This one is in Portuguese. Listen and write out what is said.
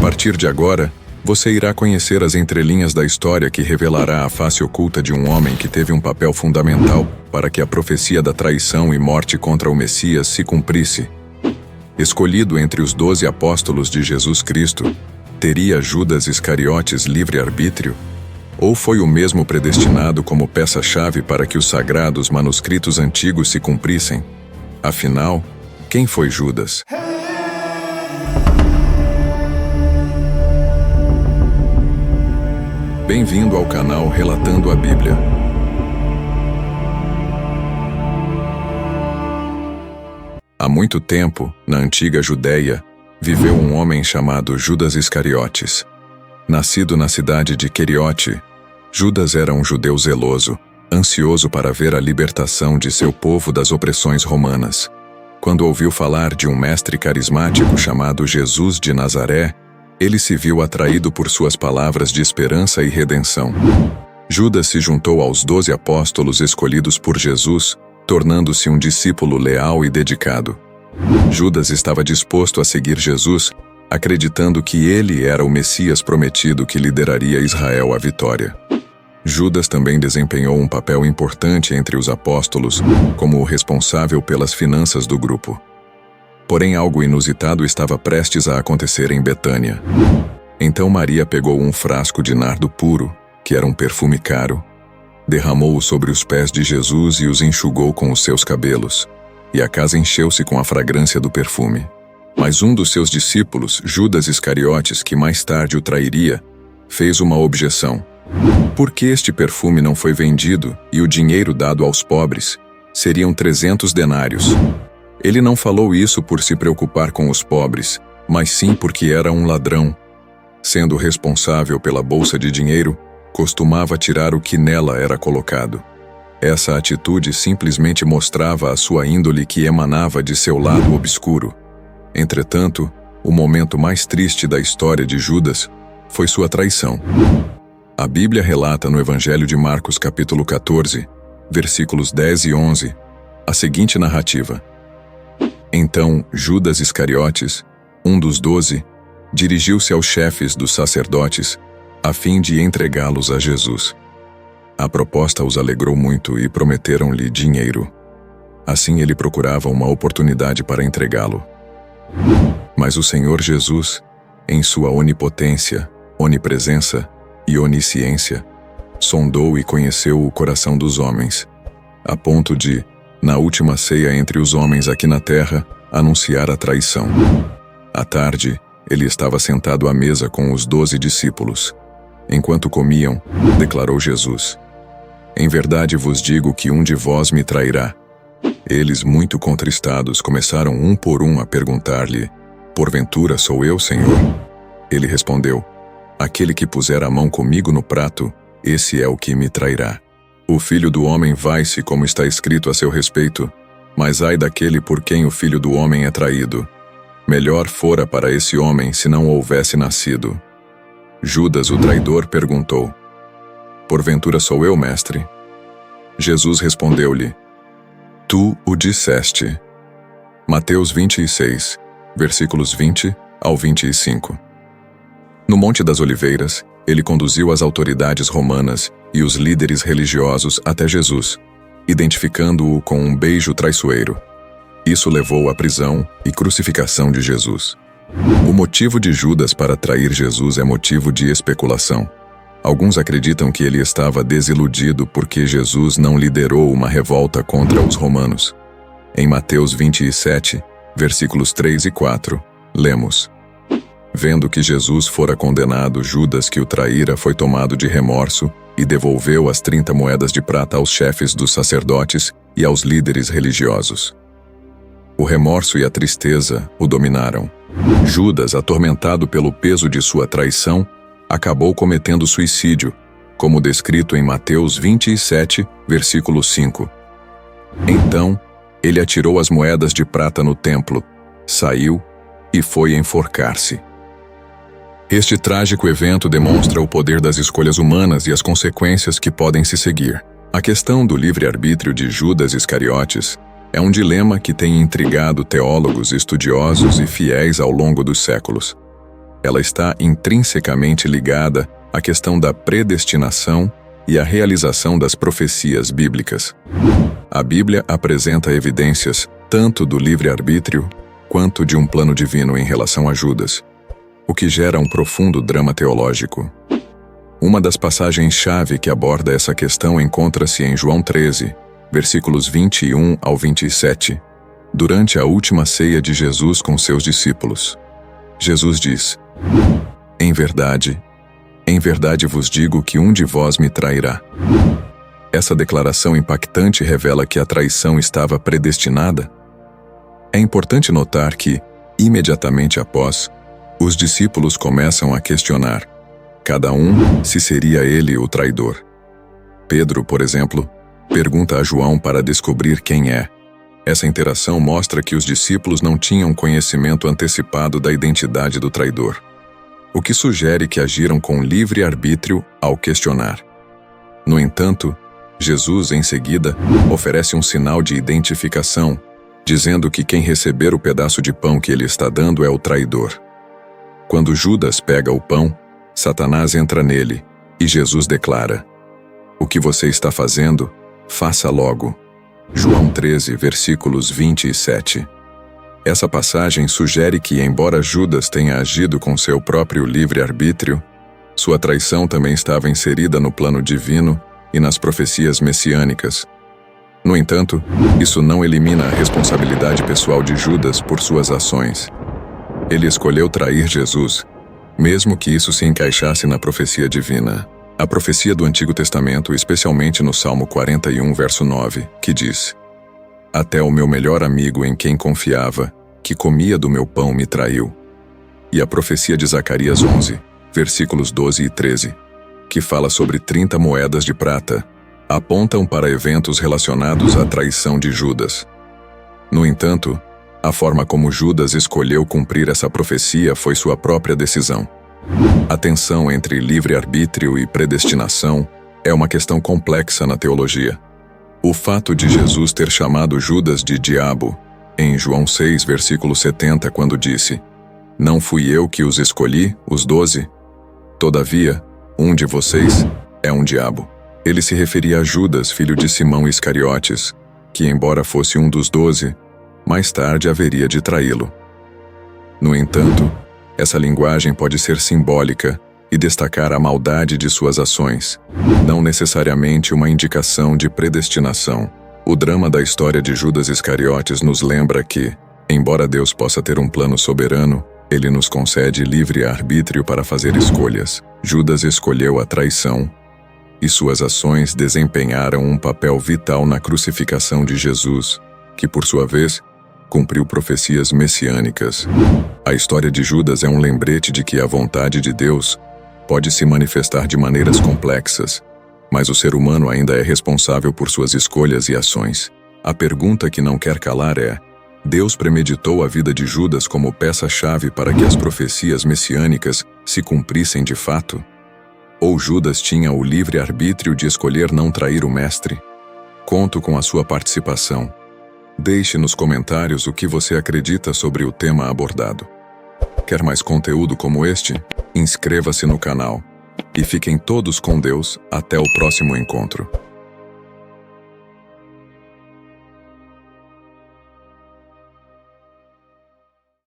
partir de agora, você irá conhecer as entrelinhas da história que revelará a face oculta de um homem que teve um papel fundamental para que a profecia da traição e morte contra o Messias se cumprisse. Escolhido entre os 12 apóstolos de Jesus Cristo, teria Judas Iscariotes livre-arbítrio? Ou foi o mesmo predestinado como peça-chave para que os sagrados manuscritos antigos se cumprissem? Afinal, quem foi Judas? Bem-vindo ao canal Relatando a Bíblia. Há muito tempo, na antiga Judéia, viveu um homem chamado Judas Iscariotes. Nascido na cidade de Queriote, Judas era um judeu zeloso, ansioso para ver a libertação de seu povo das opressões romanas. Quando ouviu falar de um mestre carismático chamado Jesus de Nazaré, ele se viu atraído por suas palavras de esperança e redenção. Judas se juntou aos 12 apóstolos escolhidos por Jesus, tornando-se um discípulo leal e dedicado. Judas estava disposto a seguir Jesus, acreditando que ele era o Messias prometido que lideraria Israel à vitória. Judas também desempenhou um papel importante entre os apóstolos, como o responsável pelas finanças do grupo. Porém, algo inusitado estava prestes a acontecer em Betânia. Então Maria pegou um frasco de nardo puro, que era um perfume caro, derramou-o sobre os pés de Jesus e os enxugou com os seus cabelos, e a casa encheu-se com a fragrância do perfume. Mas um dos seus discípulos, Judas Iscariotes, que mais tarde o trairia, fez uma objeção. Por que este perfume não foi vendido e o dinheiro dado aos pobres? Seriam 300 denários. Ele não falou isso por se preocupar com os pobres, mas sim porque era um ladrão. Sendo responsável pela bolsa de dinheiro, costumava tirar o que nela era colocado. Essa atitude simplesmente mostrava a sua índole que emanava de seu lado obscuro. Entretanto, o momento mais triste da história de Judas foi sua traição. A Bíblia relata no Evangelho de Marcos capítulo 14, versículos 10 e 11, a seguinte narrativa. Então, Judas Iscariotes, um dos 12, dirigiu-se aos chefes dos sacerdotes, a fim de entregá-los a Jesus. A proposta os alegrou muito e prometeram-lhe dinheiro. Assim ele procurava uma oportunidade para entregá-lo. Mas o Senhor Jesus, em sua onipotência, onipresença e onisciência, sondou e conheceu o coração dos homens, a ponto de, na última ceia entre os homens aqui na terra, anunciar a traição. À tarde, ele estava sentado à mesa com os 12 discípulos. Enquanto comiam, declarou Jesus: Em verdade vos digo que um de vós me trairá. Eles, muito contristados, começaram um por um a perguntar-lhe: Porventura sou eu, Senhor? Ele respondeu: Aquele que puser a mão comigo no prato, esse é o que me trairá. O Filho do Homem vai-se, como está escrito a seu respeito, mas ai daquele por quem o Filho do Homem é traído. Melhor fora para esse homem se não houvesse nascido. Judas, o traidor, perguntou: Porventura sou eu, mestre? Jesus respondeu-lhe: Tu o disseste. Mateus 26, versículos 20 ao 25. No Monte das Oliveiras, ele conduziu as autoridades romanas e os líderes religiosos até Jesus, identificando-o com um beijo traiçoeiro. Isso levou à prisão e crucificação de Jesus. O motivo de Judas para trair Jesus é motivo de especulação. Alguns acreditam que ele estava desiludido porque Jesus não liderou uma revolta contra os romanos. Em Mateus 27, versículos 3 e 4, lemos: Vendo que Jesus fora condenado, Judas, que o traíra, foi tomado de remorso e devolveu as 30 moedas de prata aos chefes dos sacerdotes e aos líderes religiosos. O remorso e a tristeza o dominaram. Judas, atormentado pelo peso de sua traição, acabou cometendo suicídio, como descrito em Mateus 27, versículo 5. Então, ele atirou as moedas de prata no templo, saiu e foi enforcar-se. Este trágico evento demonstra o poder das escolhas humanas e as consequências que podem se seguir. A questão do livre-arbítrio de Judas Iscariotes é um dilema que tem intrigado teólogos, estudiosos e fiéis ao longo dos séculos. ela está intrinsecamente ligada à questão da predestinação e à realização das profecias bíblicas. A Bíblia apresenta evidências tanto do livre-arbítrio quanto de um plano divino em relação a Judas, o que gera um profundo drama teológico. Uma das passagens-chave que aborda essa questão encontra-se em João 13, versículos 21 ao 27, durante a última ceia de Jesus com seus discípulos. Jesus diz: em verdade vos digo que um de vós me trairá. Essa declaração impactante revela que a traição estava predestinada. É importante notar que, imediatamente após, os discípulos começam a questionar, cada um, se seria ele o traidor. Pedro, por exemplo, pergunta a João para descobrir quem é. Essa interação mostra que os discípulos não tinham conhecimento antecipado da identidade do traidor, o que sugere que agiram com livre arbítrio ao questionar. No entanto, Jesus, em seguida, oferece um sinal de identificação, dizendo que quem receber o pedaço de pão que ele está dando é o traidor. Quando Judas pega o pão, Satanás entra nele, e Jesus declara: o que você está fazendo, faça logo. João 13, versículos 27. Essa passagem sugere que, embora Judas tenha agido com seu próprio livre-arbítrio, sua traição também estava inserida no plano divino e nas profecias messiânicas. No entanto, isso não elimina a responsabilidade pessoal de Judas por suas ações. Ele escolheu trair Jesus, mesmo que isso se encaixasse na profecia divina. A profecia do Antigo Testamento, especialmente no Salmo 41, verso 9, que diz: até o meu melhor amigo em quem confiava, que comia do meu pão, me traiu. E a profecia de Zacarias 11, versículos 12 e 13, que fala sobre 30 moedas de prata, apontam para eventos relacionados à traição de Judas. No entanto, a forma como Judas escolheu cumprir essa profecia foi sua própria decisão. A tensão entre livre-arbítrio e predestinação é uma questão complexa na teologia. O fato de Jesus ter chamado Judas de diabo, em João 6, versículo 70, quando disse: não fui eu que os escolhi, os 12? Todavia, um de vocês é um diabo. Ele se referia a Judas, filho de Simão Iscariotes, que, embora fosse um dos 12, mais tarde haveria de traí-lo. No entanto, essa linguagem pode ser simbólica e destacar a maldade de suas ações, não necessariamente uma indicação de predestinação. O drama da história de Judas Iscariotes nos lembra que, embora Deus possa ter um plano soberano, ele nos concede livre arbítrio para fazer escolhas. Judas escolheu a traição, e suas ações desempenharam um papel vital na crucificação de Jesus, que, por sua vez, cumpriu profecias messiânicas. A história de Judas é um lembrete de que a vontade de Deus pode se manifestar de maneiras complexas, mas o ser humano ainda é responsável por suas escolhas e ações. A pergunta que não quer calar é: Deus premeditou a vida de Judas como peça-chave para que as profecias messiânicas se cumprissem de fato? Ou Judas tinha o livre-arbítrio de escolher não trair o Mestre? Conto com a sua participação. Deixe nos comentários o que você acredita sobre o tema abordado. Quer mais conteúdo como este? Inscreva-se no canal. E fiquem todos com Deus até o próximo encontro.